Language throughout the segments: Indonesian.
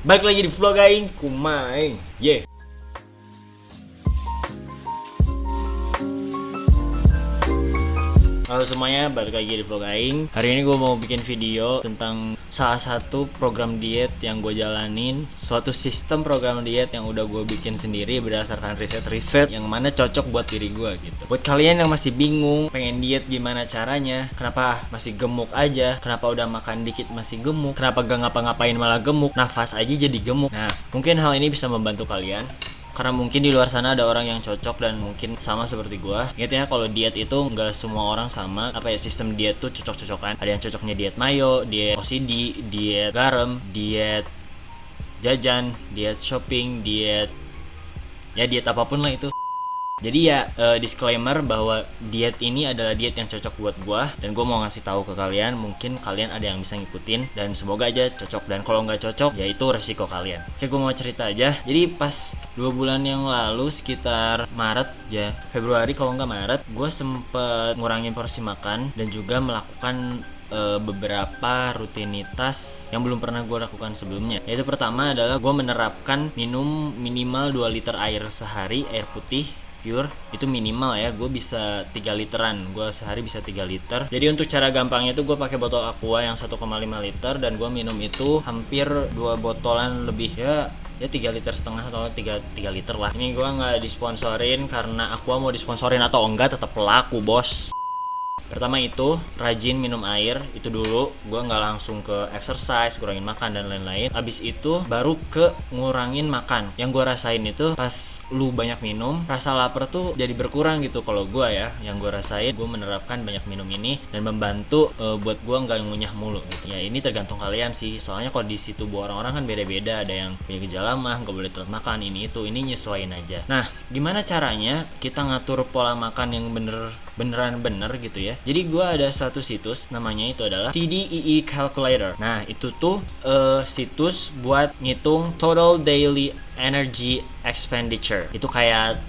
Balik lagi di vlog aing kumaing. Halo semuanya, balik lagi di vlog aing. Hari ini gue mau bikin video tentang salah satu program diet yang gue jalanin. Suatu sistem program diet yang udah gue bikin sendiri berdasarkan riset-riset yang mana cocok buat diri gue gitu. Buat kalian yang masih bingung pengen diet gimana caranya, kenapa masih gemuk aja, kenapa udah makan dikit masih gemuk, kenapa gak ngapa-ngapain malah gemuk, nafas aja jadi gemuk. Nah, mungkin hal ini bisa membantu kalian. Karena mungkin di luar sana ada orang yang cocok dan mungkin sama seperti gua. Ingat ya, kalau diet itu nggak semua orang sama. Sistem diet tuh cocok-cocokan. Ada yang cocoknya diet mayo, diet OCD, diet garam, diet jajan, diet shopping, diet apapun lah itu. Jadi ya disclaimer bahwa diet ini adalah diet yang cocok buat gua dan gua mau ngasih tahu ke kalian, mungkin kalian ada yang bisa ngikutin dan semoga aja cocok, dan kalau nggak cocok ya itu resiko kalian. Oke, gua mau cerita aja. Jadi pas 2 bulan yang lalu sekitar Maret ya, Februari kalau nggak Maret, gua sempet ngurangin porsi makan dan juga melakukan beberapa rutinitas yang belum pernah gue lakukan sebelumnya. Yaitu pertama adalah gue menerapkan minum minimal 2 liter air sehari, air putih pure. Itu minimal ya, gue bisa 3 literan, gue sehari bisa 3 liter. Jadi untuk cara gampangnya itu gue pakai botol aqua yang 1,5 liter dan gue minum itu hampir 2 botolan lebih ya 3 liter setengah atau 3 liter lah. Ini gue nggak disponsorin karena Aqua mau disponsorin atau enggak tetap laku bos. Pertama itu rajin minum air, itu dulu. Gue nggak langsung ke exercise, kurangin makan dan lain-lain. Abis itu baru ke ngurangin makan. Yang gue rasain itu pas lu banyak minum, rasa lapar tuh jadi berkurang gitu. Kalau gue ya, yang gue rasain, gue menerapkan banyak minum ini dan membantu buat gue nggak ngunyah mulu gitu. Ya ini tergantung kalian sih, soalnya kondisi tubuh orang-orang kan beda-beda. Ada yang punya gejala mah nggak boleh telat makan, ini nyesuaiin aja. Nah, gimana caranya kita ngatur pola makan yang beneran gitu ya. Jadi gue ada satu situs, namanya itu adalah TDEE Calculator. Nah itu tuh situs buat ngitung total daily energy expenditure. Itu kayak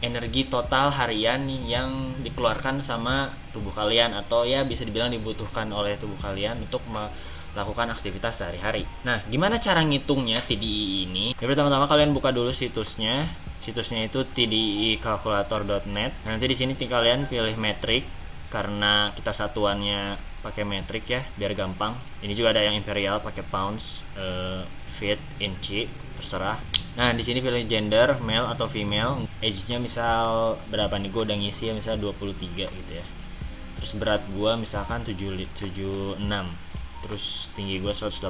energi total harian yang dikeluarkan sama tubuh kalian, atau ya bisa dibilang dibutuhkan oleh tubuh kalian untuk melakukan aktivitas sehari-hari. Nah, gimana cara ngitungnya TDEE ini? Ya, pertama-tama kalian buka dulu situsnya. Situsnya itu tdecalculator.net. Nanti di sini kalian pilih metrik karena kita satuannya pakai metrik ya, biar gampang. Ini juga ada yang imperial pakai pounds, feet, inci, terserah. Nah, di sini pilih gender, male atau female. Age-nya misal berapa nih? Gue udah ngisi ya, misal 23 gitu ya. Terus berat gue misalkan 76. Terus tinggi gue 180.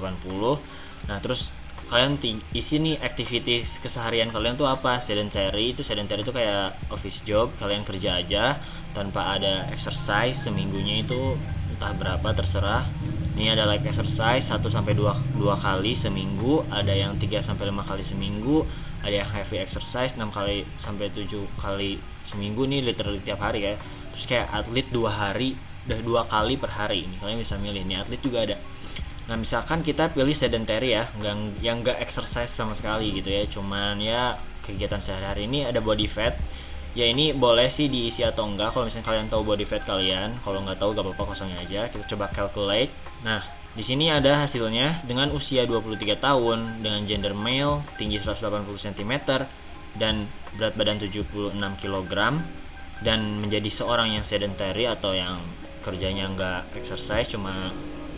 Nah, terus kalian isi nih activities keseharian kalian tuh apa. Sedentary itu kayak office job, kalian kerja aja tanpa ada exercise seminggunya itu entah berapa, terserah. Ini ada like exercise 1-2 kali seminggu, ada yang 3-5 kali seminggu, ada yang heavy exercise 6-7 kali seminggu, nih literally tiap hari ya. Terus kayak atlet 2 kali per hari, ini kalian bisa milih. Nih atlet juga ada. Nah, misalkan kita pilih sedentary ya, yang nggak exercise sama sekali gitu ya, cuman ya kegiatan sehari-hari. Ini ada body fat. Ya ini boleh sih diisi atau enggak kalau misalnya kalian tahu body fat kalian. Kalau nggak tahu gak apa-apa, kosongin aja. Kita coba calculate. Nah, di sini ada hasilnya. Dengan usia 23 tahun, dengan gender male, tinggi 180 cm dan berat badan 76 kg, dan menjadi seorang yang sedentary atau yang kerjanya nggak exercise, cuma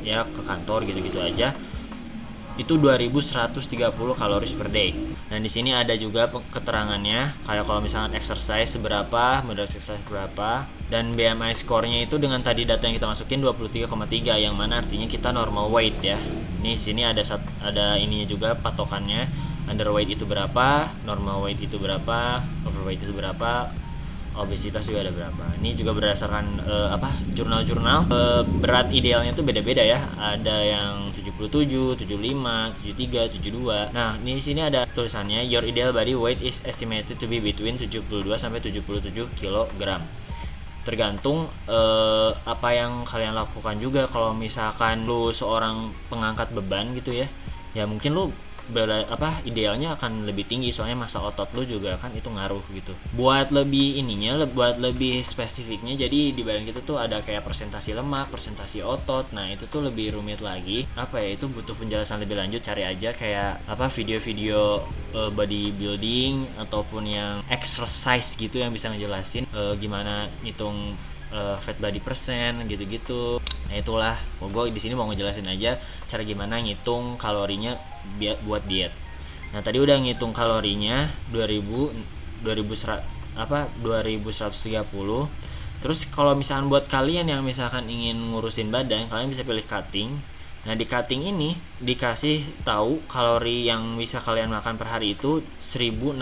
ya ke kantor gitu-gitu aja, itu 2130 kaloris per day. Nah, di sini ada juga keterangannya kayak kalau misalkan exercise seberapa, moderate exercise berapa, dan BMI score-nya itu dengan tadi data yang kita masukin 23,3, yang mana artinya kita normal weight ya. Ini sini ada ininya juga patokannya, underweight itu berapa, normal weight itu berapa, overweight itu berapa, obesitas juga ada berapa. Ini juga berdasarkan jurnal-jurnal. Berat idealnya tuh beda-beda ya. Ada yang 77, 75, 73, 72. Nah, di sini ada tulisannya your ideal body weight is estimated to be between 72 sampai 77 kg. Tergantung apa yang kalian lakukan juga. Kalau misalkan lu seorang pengangkat beban gitu ya, ya mungkin lu idealnya akan lebih tinggi, soalnya massa otot lu juga kan itu ngaruh gitu. Buat lebih buat lebih spesifiknya, jadi di badan kita tuh ada kayak presentasi lemak, presentasi otot. Nah itu tuh lebih rumit lagi, itu butuh penjelasan lebih lanjut. Cari aja kayak video-video bodybuilding ataupun yang exercise gitu yang bisa ngejelasin gimana ngitung fat body percent gitu-gitu. Nah itulah, gue di sini mau ngejelasin aja cara gimana ngitung kalorinya buat diet. Nah tadi udah ngitung kalorinya 2130. Terus kalau misalkan buat kalian yang misalkan ingin ngurusin badan, kalian bisa pilih cutting. Nah di cutting ini dikasih tahu kalori yang bisa kalian makan per hari itu 1600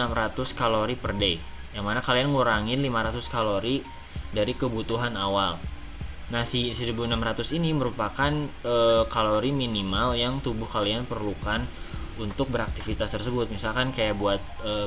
kalori per day, yang mana kalian ngurangin 500 kalori dari kebutuhan awal. Nah si 1600 ini merupakan kalori minimal yang tubuh kalian perlukan untuk beraktivitas tersebut. Misalkan kayak buat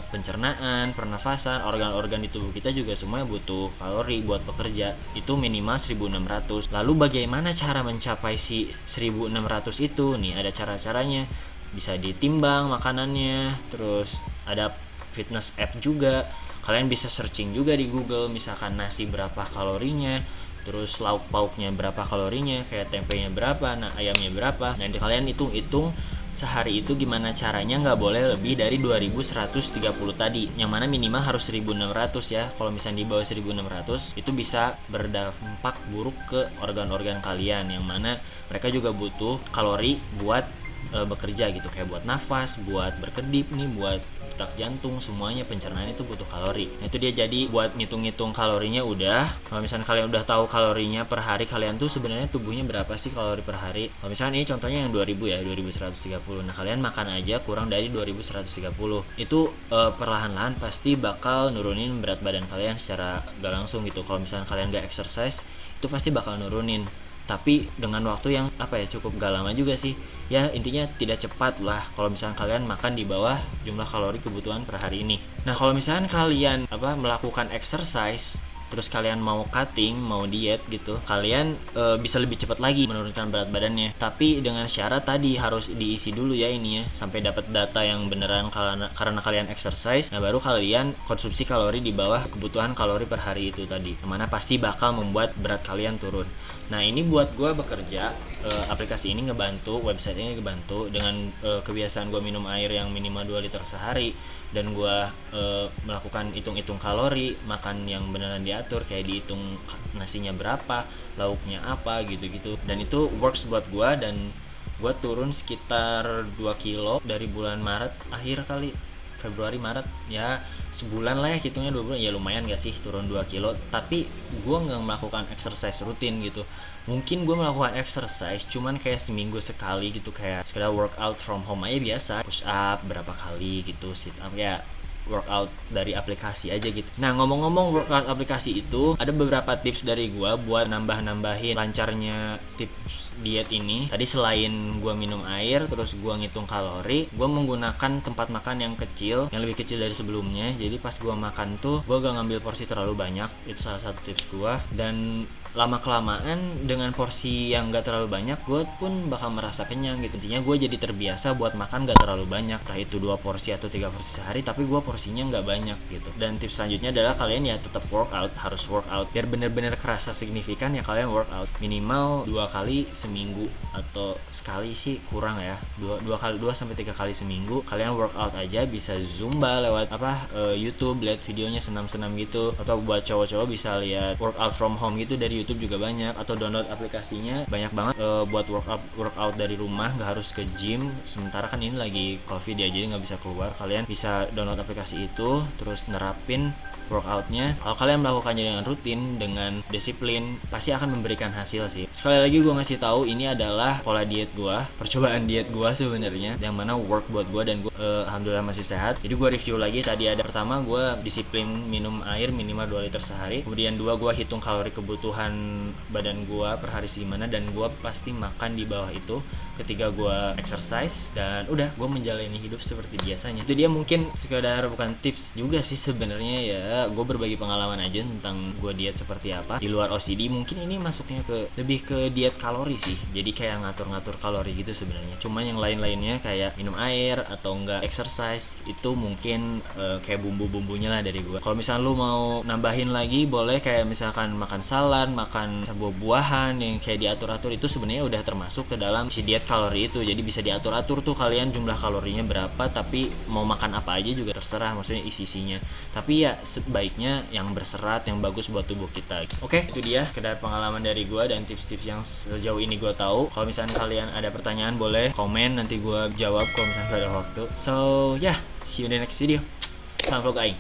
pencernaan, pernafasan, organ-organ di tubuh kita juga semuanya butuh kalori buat bekerja. Itu minimal 1600. Lalu bagaimana cara mencapai si 1600 itu? Nih ada cara-caranya. Bisa ditimbang makanannya, terus ada fitness app juga. Kalian bisa searching juga di Google, misalkan nasi berapa kalorinya, terus lauk pauknya berapa kalorinya, kayak tempenya berapa, nah ayamnya berapa. Nanti kalian hitung-hitung sehari itu gimana caranya, nggak boleh lebih dari 2130 tadi, yang mana minimal harus 1600 ya. Kalau misalnya di bawah 1600 itu bisa berdampak buruk ke organ-organ kalian, yang mana mereka juga butuh kalori buat bekerja gitu, kayak buat nafas, buat berkedip nih, buat detak jantung, semuanya pencernaan itu butuh kalori. Nah, itu dia. Jadi buat ngitung-ngitung kalorinya udah. Kalau misalnya kalian udah tahu kalorinya per hari kalian tuh sebenarnya tubuhnya berapa sih kalori per hari. Kalau misalnya ini contohnya yang 2000 ya, 2130. Nah, kalian makan aja kurang dari 2130. Itu perlahan-lahan pasti bakal nurunin berat badan kalian secara gak langsung gitu. Kalau misalnya kalian gak exercise, itu pasti bakal nurunin. Tapi dengan waktu yang cukup gak lama juga sih ya. Intinya tidak cepat lah kalau misalnya kalian makan di bawah jumlah kalori kebutuhan per hari ini. Nah kalau misalnya kalian melakukan exercise terus kalian mau cutting, mau diet gitu, kalian bisa lebih cepat lagi menurunkan berat badannya. Tapi dengan syarat tadi harus diisi dulu ya ini ya, sampai dapat data yang beneran karena kalian exercise. Nah baru kalian konsumsi kalori di bawah kebutuhan kalori per hari itu tadi, kemana pasti bakal membuat berat kalian turun. Nah ini buat gue bekerja, aplikasi ini ngebantu, website ini ngebantu dengan kebiasaan gue minum air yang minimal 2 liter sehari, dan gue melakukan hitung-hitung kalori, makan yang beneran diatur, kayak dihitung nasinya berapa, lauknya apa gitu-gitu. Dan itu works buat gue, dan gue turun sekitar 2 kilo dari bulan Maret akhir kali, Februari Maret ya, sebulan lah ya hitungnya, 2 bulan ya, lumayan gak sih turun 2 kilo. Tapi gue gak melakukan exercise rutin gitu. Mungkin gue melakukan exercise cuman kayak seminggu sekali gitu, kayak sekedar workout from home aja biasa, push up berapa kali gitu, sit up ya, workout dari aplikasi aja gitu. Nah ngomong-ngomong workout aplikasi itu, ada beberapa tips dari gua buat nambah-nambahin lancarnya tips diet ini. Tadi selain gua minum air, terus gua ngitung kalori, gua menggunakan tempat makan yang kecil, yang lebih kecil dari sebelumnya. Jadi pas gua makan tuh gua gak ngambil porsi terlalu banyak. Itu salah satu tips gua. Dan lama-kelamaan dengan porsi yang gak terlalu banyak, gue pun bakal merasa kenyang gitu. Intinya gue jadi terbiasa buat makan gak terlalu banyak, entah itu 2 porsi atau 3 porsi sehari, tapi gue porsinya gak banyak gitu. Dan tips selanjutnya adalah kalian ya tetap workout, harus workout. Biar bener-bener kerasa signifikan ya, kalian workout minimal 2 kali seminggu, atau sekali sih kurang ya, 2 sampai 3 kali seminggu kalian workout aja. Bisa zumba lewat YouTube, lihat videonya senam-senam gitu, atau buat cowok-cowok bisa lihat workout from home gitu dari YouTube juga banyak, atau download aplikasinya banyak banget buat workout dari rumah, nggak harus ke gym. Sementara kan ini lagi covid ya, jadi nggak bisa keluar. Kalian bisa download aplikasi itu, terus nerapin workoutnya. Kalau kalian melakukannya dengan rutin, dengan disiplin, pasti akan memberikan hasil sih. Sekali lagi gue ngasih tahu, ini adalah pola diet gue, percobaan diet gue sebenarnya, yang mana work buat gue, dan gue alhamdulillah masih sehat. Jadi gue review lagi. Tadi ada pertama, gue disiplin minum air minimal 2 liter sehari. Kemudian 2, gue hitung kalori kebutuhan badan gue per hari segimana, dan gue pasti makan di bawah itu. Ketiga, gue exercise, dan udah, gue menjalani hidup seperti biasanya. Itu dia, mungkin sekedar bukan tips juga sih sebenarnya ya, gue berbagi pengalaman aja tentang gue diet seperti apa di luar OCD. Mungkin ini masuknya lebih ke diet kalori sih. Jadi kayak kayak ngatur-ngatur kalori gitu sebenarnya. Cuman yang lain-lainnya kayak minum air atau enggak exercise itu mungkin kayak bumbu-bumbunya lah dari gua. Kalau misalnya lu mau nambahin lagi boleh kayak misalkan makan salad, makan buah-buahan yang kayak diatur-atur, itu sebenarnya udah termasuk ke dalam si diet kalori itu. Jadi bisa diatur-atur tuh kalian jumlah kalorinya berapa, tapi mau makan apa aja juga terserah, maksudnya isi-isinya. Tapi ya sebaiknya yang berserat, yang bagus buat tubuh kita. Oke, itu dia sekedar pengalaman dari gua dan tips-tips yang sejauh ini gua tahu. Kalau misalnya kalian ada pertanyaan boleh komen, nanti gua jawab kalau misalnya gak ada waktu. So, yeah, see you in the next video. Salam vlog aing.